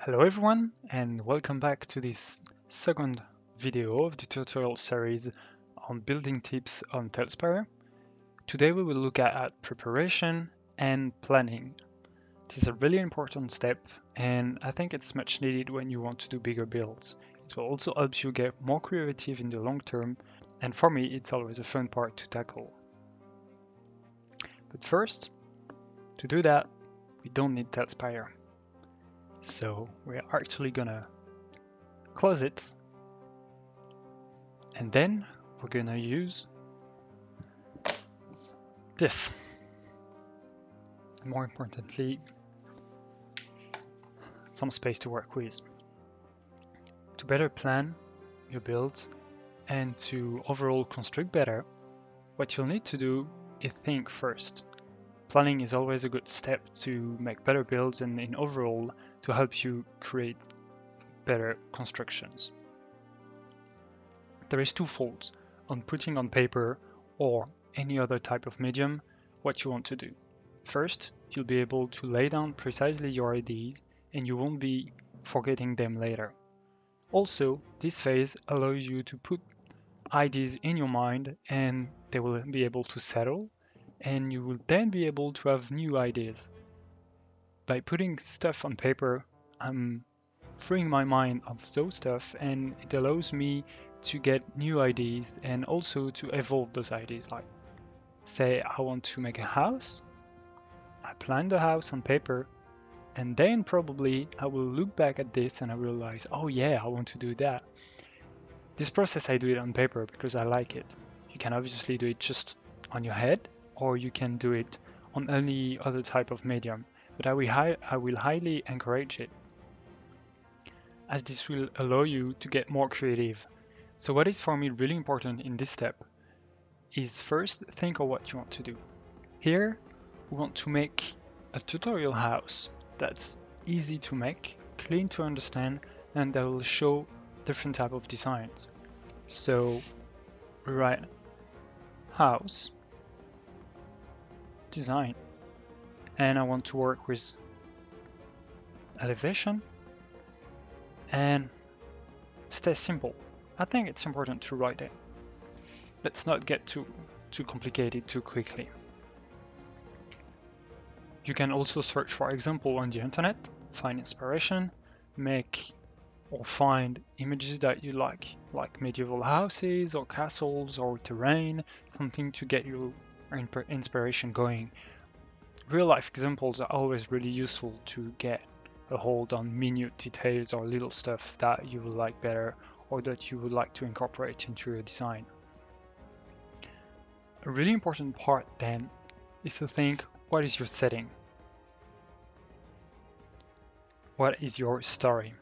Hello everyone, and welcome back to this second video of the tutorial series on building tips on TaleSpire. Today we will look at preparation and planning. This is a really important step, and I think it's much needed when you want to do bigger builds. It will also help you get more creative in the long term, and for me it's always a fun part to tackle. But first, to do that, we don't need TaleSpire. So we're actually gonna close it, and then we're gonna use this. More importantly, some space to work with. To better plan your builds and to overall construct better, what you'll need to do is think first. Planning is always a good step to make better builds and in overall to help you create better constructions. There is twofold on putting on paper or any other type of medium what you want to do. First, you'll be able to lay down precisely your ideas and you won't be forgetting them later. Also, this phase allows you to put ideas in your mind and they will be able to settle, and you will then be able to have new ideas. By putting stuff on paper, I'm freeing my mind of those stuff, and it allows me to get new ideas and also to evolve those ideas. Like, say I want to make a house, I plan the house on paper, and then probably I will look back at this and I realize, oh yeah, I want to do that. This process I do it on paper because I like it. You can obviously do it just on your head, or you can do it on any other type of medium, but I will highly encourage it, as this will allow you to get more creative. So what is for me really important in this step is first think of what you want to do. Here we want to make a tutorial house that's easy to make, clean to understand, and that will show different type of designs. So we write house design, and I want to work with elevation and stay simple. I think it's important to write it. Let's not get too complicated too quickly. You can also search for example on the internet, find inspiration, make or find images that you like medieval houses or castles or terrain, something to get your inspiration going. Real life examples are always really useful to get a hold on minute details or little stuff that you will like better or that you would like to incorporate into your design. A really important part then is to think, what is your setting? What is your story?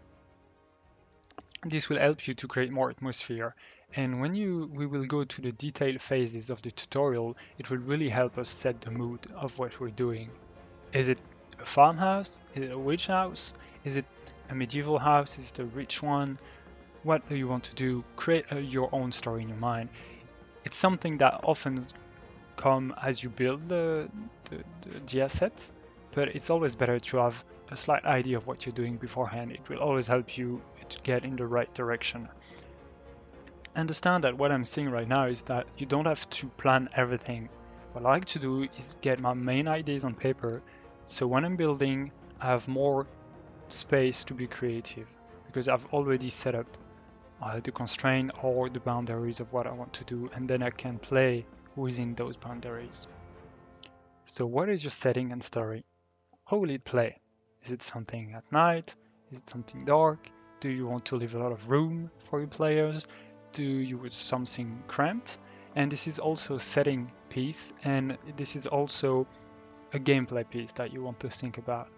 This will help you to create more atmosphere, and when we will go to the detailed phases of the tutorial, it will really help us set the mood of what we're doing. Is it a farmhouse? Is it a witch house? Is it a medieval house? Is it a rich one? What do you want to do? Create your own story in your mind. It's something that often comes as you build the assets, but it's always better to have a slight idea of what you're doing beforehand. It will always help you to get in the right direction. Understand that what I'm saying right now is that you don't have to plan everything. What I like to do is get my main ideas on paper, so when I'm building, I have more space to be creative because I've already set up the constraint or the boundaries of what I want to do, and then I can play within those boundaries. So what is your setting and story? How will it play? Is it something at night? Is it something dark? Do you want to leave a lot of room for your players? Do you want something cramped? And this is also a setting piece, and this is also a gameplay piece that you want to think about.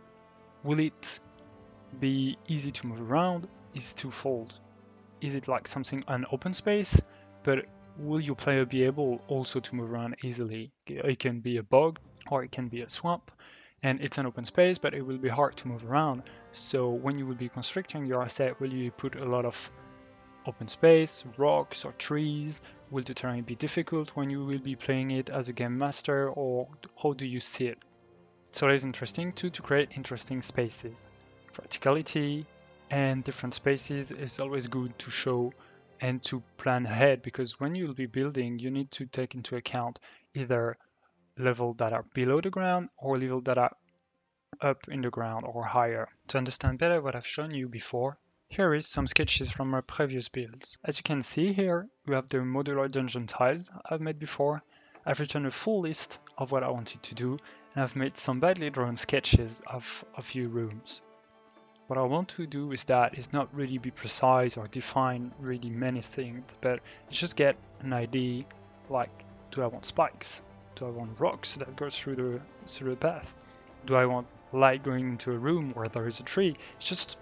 Will it be easy to move around? Is twofold. Is it like something an open space, but will your player be able also to move around easily? It can be a bog or it can be a swamp, and it's an open space, but it will be hard to move around. So when you will be constructing your asset, will you put a lot of open space, rocks or trees? Will the terrain be difficult when you will be playing it as a game master, or how do you see it? So it is interesting to create interesting spaces. Verticality, and different spaces is always good to show and to plan ahead, because when you'll be building, you need to take into account either levels that are below the ground or levels that are up in the ground or higher. To understand better what I've shown you before, here is some sketches from our previous builds. As you can see here, we have the modular dungeon tiles I've made before. I've written a full list of what I wanted to do, and I've made some badly drawn sketches of a few rooms. What I want to do with that is not really be precise or define really many things, but just get an idea, like, do I want spikes? Do I want rocks that go through the path? Do I want light going into a room where there is a tree? It's just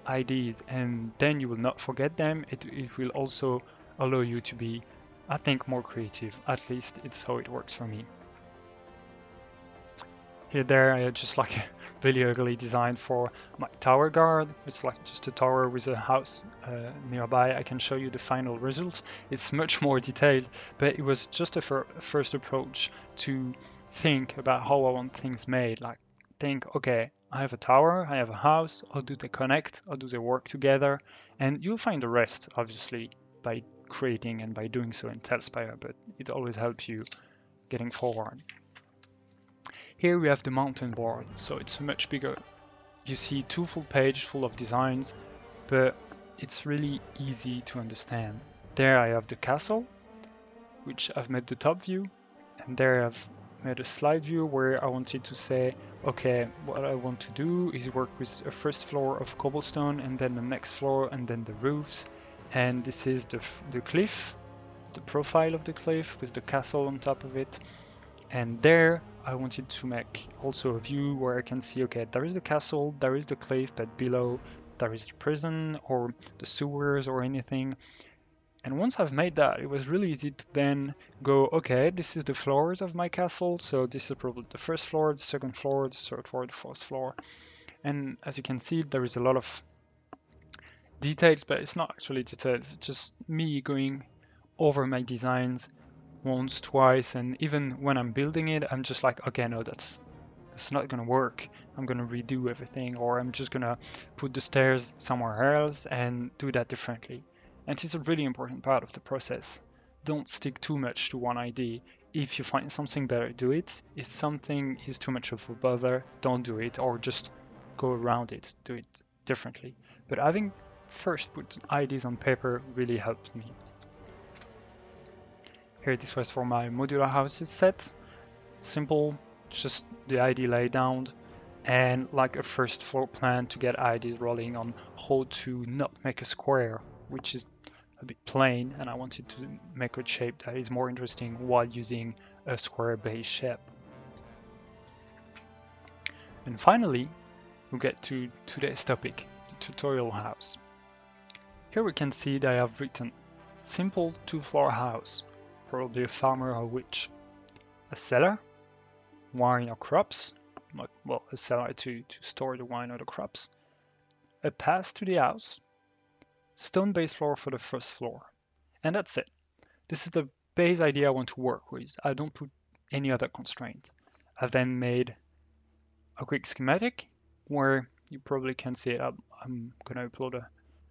ideas, and then you will not forget them. It will also allow you to be, I think, more creative. At least it's how it works for me. Here there I had just like a really ugly design for my tower guard. It's like just a tower with a house nearby. I can show you the final result. It's much more detailed, but it was just a first approach to think about how I want things made. Like, think, okay, I have a tower, I have a house, how do they connect, how do they work together? And you'll find the rest, obviously, by creating and by doing so in TaleSpire, but it always helps you getting forward. Here we have the mountain board, so it's much bigger. You see 2 full pages full of designs, but it's really easy to understand. There I have the castle, which I've made the top view, and there I've made a slide view where I wanted to say, okay, what I want to do is work with a first floor of cobblestone, and then the next floor, and then the roofs. And this is the cliff, the profile of the cliff with the castle on top of it. And there I wanted to make also a view where I can see, okay, there is the castle, there is the cliff, but below there is the prison or the sewers or anything. And once I've made that, it was really easy to then go, okay, this is the floors of my castle, so this is probably the first floor, the second floor, the third floor, the fourth floor. And as you can see, there is a lot of details, but it's not actually details, it's just me going over my designs once, twice, and even when I'm building it, I'm just like, okay, no, that's not gonna work. I'm gonna redo everything, or I'm just gonna put the stairs somewhere else and do that differently. And it's a really important part of the process. Don't stick too much to one idea. If you find something better, do it. If something is too much of a bother, don't do it, or just go around it, do it differently. But having first put ideas on paper really helped me. Here, this was for my modular houses set. Simple, just the idea laid down, and like a first floor plan to get ideas rolling on how to not make a square, which is a bit plain, and I wanted to make a shape that is more interesting while using a square base shape. And finally, we get to today's topic, the tutorial house. Here we can see that I have written simple 2-floor house, probably a farmer or witch, a cellar, wine or crops, well, a cellar to store the wine or the crops, a path to the house, stone base floor for the first floor, and that's it. This is the base idea I want to work with. I don't put any other constraint. I've then made a quick schematic where you probably can see it. I'm gonna upload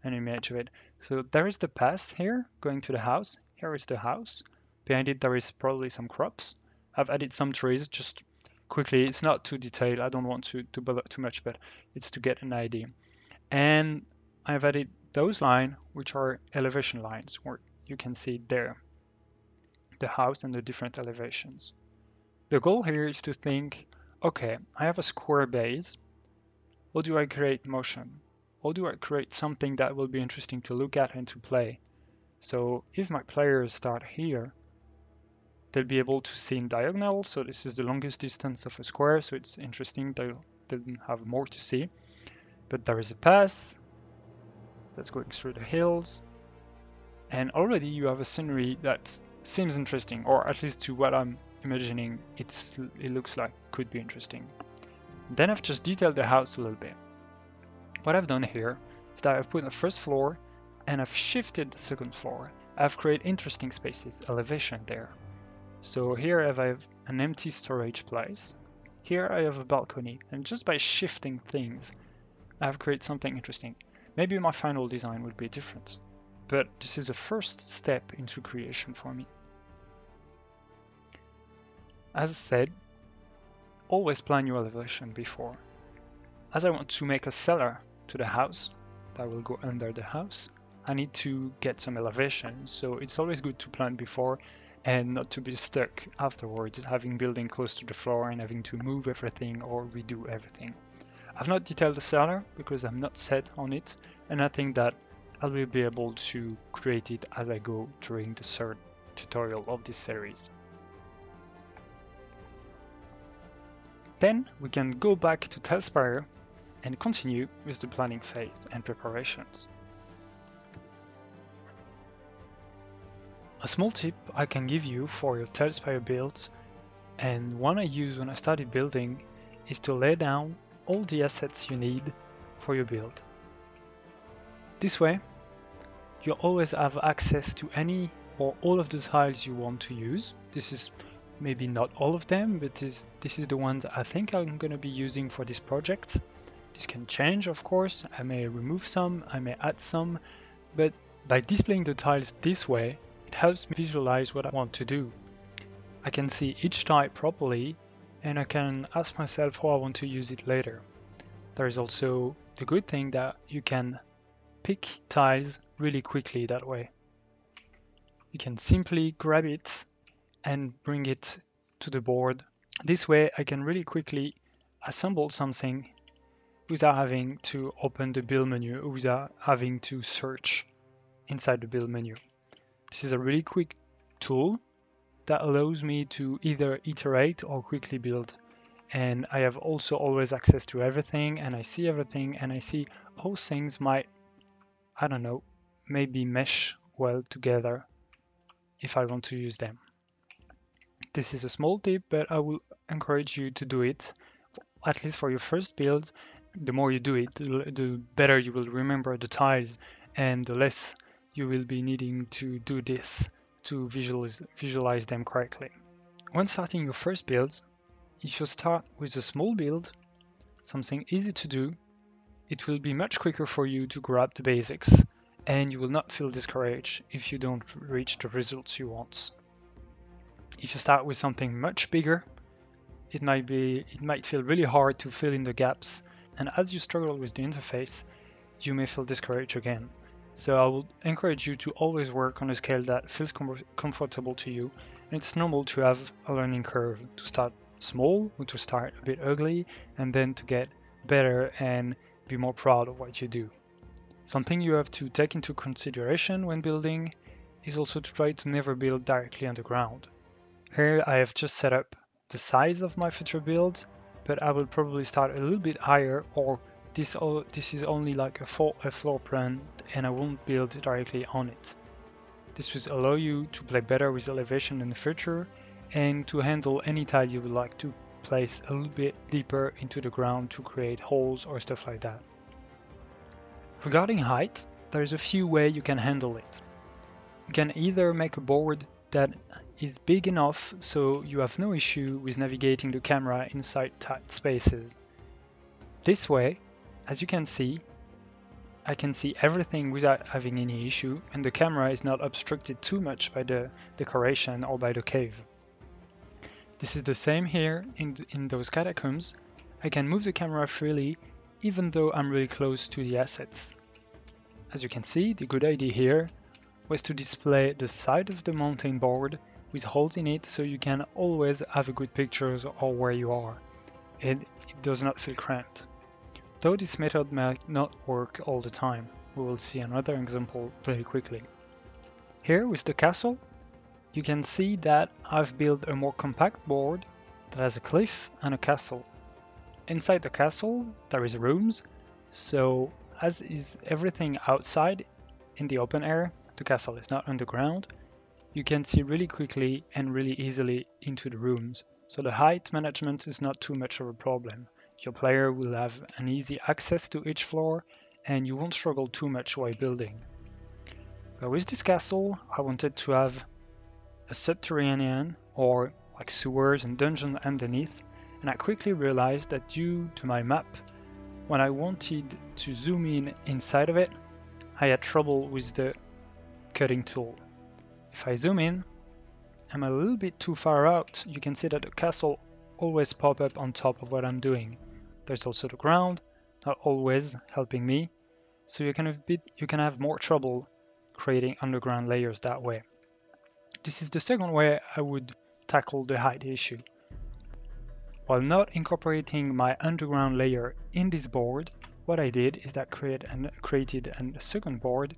an image of it. So there is the path here going to the house. Here is the house. Behind it there is probably some crops. I've added some trees just quickly. It's not too detailed. I don't want to bother too much, but it's to get an idea. And I've added those lines, which are elevation lines, where you can see there the house and the different elevations. The goal here is to think, okay, I have a square base. How do I create motion? How do I create something that will be interesting to look at and to play? So if my players start here, they'll be able to see in diagonal. So this is the longest distance of a square, so it's interesting. They'll have more to see. But there is a path that's going through the hills, and already you have a scenery that seems interesting, or at least to what I'm imagining, it looks like could be interesting. Then I've just detailed the house a little bit. What I've done here is that I've put a first floor and I've shifted the second floor. I've created interesting spaces, elevation there. So here I have an empty storage place. Here I have a balcony, and just by shifting things, I've created something interesting. Maybe my final design will be different, but this is the first step into creation for me. As I said, always plan your elevation before. As I want to make a cellar to the house that will go under the house, I need to get some elevation, so it's always good to plan before and not to be stuck afterwards, having building close to the floor and having to move everything or redo everything. I've not detailed the cellar because I'm not set on it, and I think that I will be able to create it as I go during the third tutorial of this series. Then we can go back to TaleSpire and continue with the planning phase and preparations. A small tip I can give you for your TaleSpire builds, and one I use when I started building, is to lay down all the assets you need for your build. This way, you'll always have access to any or all of the tiles you want to use. This is maybe not all of them, but this is the ones I think I'm going to be using for this project. This can change, of course. I may remove some, I may add some, but by displaying the tiles this way, it helps me visualize what I want to do. I can see each type properly, and I can ask myself how I want to use it later. There is also the good thing that you can pick tiles really quickly that way. You can simply grab it and bring it to the board. This way I can really quickly assemble something without having to open the build menu, without having to search inside the build menu. This is a really quick tool that allows me to either iterate or quickly build. And I have also always access to everything, and I see everything, and I see how things might, I don't know, maybe mesh well together if I want to use them. This is a small tip, but I will encourage you to do it, at least for your first build. The more you do it, the better you will remember the tiles, and the less you will be needing to do this to visualize them correctly. When starting your first build, if you start with a small build, something easy to do, it will be much quicker for you to grab the basics, and you will not feel discouraged if you don't reach the results you want. If you start with something much bigger, it might feel really hard to fill in the gaps, and as you struggle with the interface, you may feel discouraged again. So I would encourage you to always work on a scale that feels comfortable to you, and it's normal to have a learning curve, to start small, or to start a bit ugly, and then to get better and be more proud of what you do. Something you have to take into consideration when building is also to try to never build directly underground. Here I have just set up the size of my future build, but I will probably start a little bit higher, or this is only like a floor plan and I won't build directly on it. This will allow you to play better with elevation in the future and to handle any tile you would like to place a little bit deeper into the ground to create holes or stuff like that. Regarding height, there is a few ways you can handle it. You can either make a board that is big enough so you have no issue with navigating the camera inside tight spaces. This way, as you can see, I can see everything without having any issue, and the camera is not obstructed too much by the decoration or by the cave. This is the same here in those catacombs. I can move the camera freely even though I'm really close to the assets. As you can see, the good idea here was to display the side of the mountain board with holes in it so you can always have a good pictures of where you are, and it does not feel cramped. Though this method might not work all the time, we will see another example very quickly. Here with the castle, you can see that I've built a more compact board that has a cliff and a castle. Inside the castle there is rooms, so as is everything outside in the open air, the castle is not underground, you can see really quickly and really easily into the rooms, so the height management is not too much of a problem. Your player will have an easy access to each floor and you won't struggle too much while building. But with this castle, I wanted to have a subterranean or like sewers and dungeons underneath, and I quickly realized that due to my map, when I wanted to zoom in inside of it, I had trouble with the cutting tool. If I zoom in, I'm a little bit too far out. You can see that the castle always pop up on top of what I'm doing. There's also the ground, not always helping me, so you can have more trouble creating underground layers that way. This is the second way I would tackle the height issue. While not incorporating my underground layer in this board, what I did is that created a second board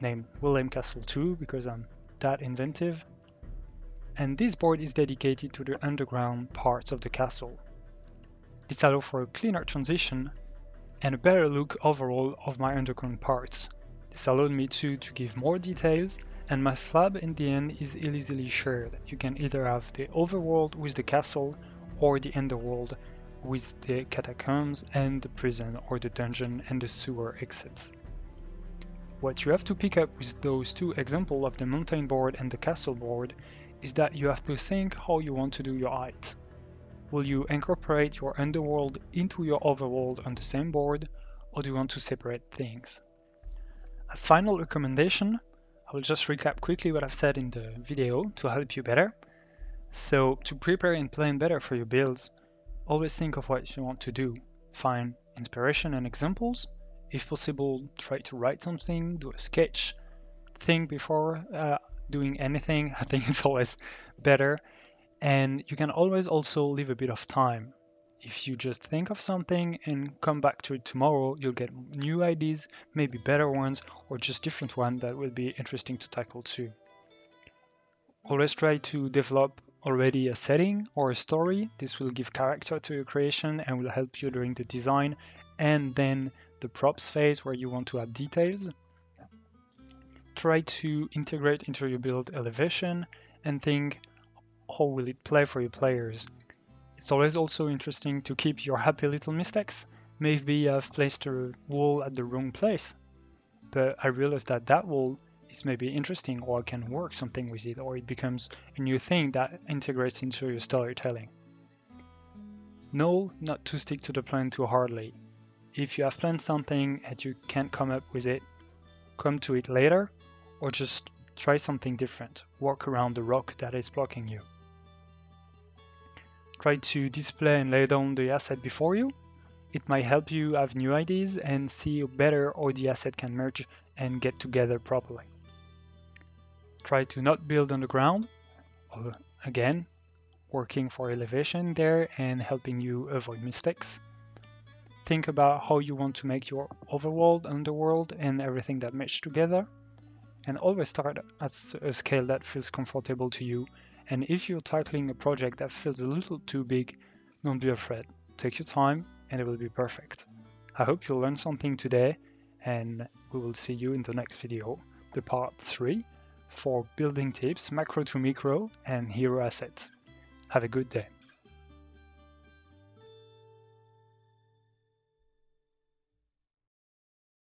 named Willehm Castle 2 because I'm that inventive. And this board is dedicated to the underground parts of the castle. This allows for a cleaner transition and a better look overall of my underground parts. This allowed me to give more details, and my slab in the end is easily shared. You can either have the overworld with the castle or the underworld with the catacombs and the prison or the dungeon and the sewer exits. What you have to pick up with those two examples of the mountain board and the castle board is that you have to think how you want to do your height. Will you incorporate your underworld into your overworld on the same board, or do you want to separate things? As final recommendation, I will just recap quickly what I've said in the video to help you better. So to prepare and plan better for your builds, always think of what you want to do. Find inspiration and examples. If possible, try to write something, do a sketch. Think before doing anything. I think it's always better. And you can always also leave a bit of time. If you just think of something and come back to it tomorrow, you'll get new ideas, maybe better ones, or just different ones that will be interesting to tackle too. Always try to develop already a setting or a story. This will give character to your creation and will help you during the design and then the props phase where you want to add details. Try to integrate into your build elevation and think, how will it play for your players? It's always also interesting to keep your happy little mistakes. Maybe you have placed a wall at the wrong place, but I realized that that wall is maybe interesting, or I can work something with it, or it becomes a new thing that integrates into your storytelling. Know not to stick to the plan too hardly. If you have planned something and you can't come up with it, come to it later, or just try something different. Walk around the rock that is blocking you. Try to display and lay down the asset before you. It might help you have new ideas and see better how the asset can merge and get together properly. Try to not build on the ground. Again, working for elevation there and helping you avoid mistakes. Think about how you want to make your overworld, underworld, and everything that mesh together. And always start at a scale that feels comfortable to you. And if you're tackling a project that feels a little too big, don't be afraid. Take your time and it will be perfect. I hope you'll learn something today, and we will see you in the next video, the part 3, for building tips, macro to micro, and hero assets. Have a good day.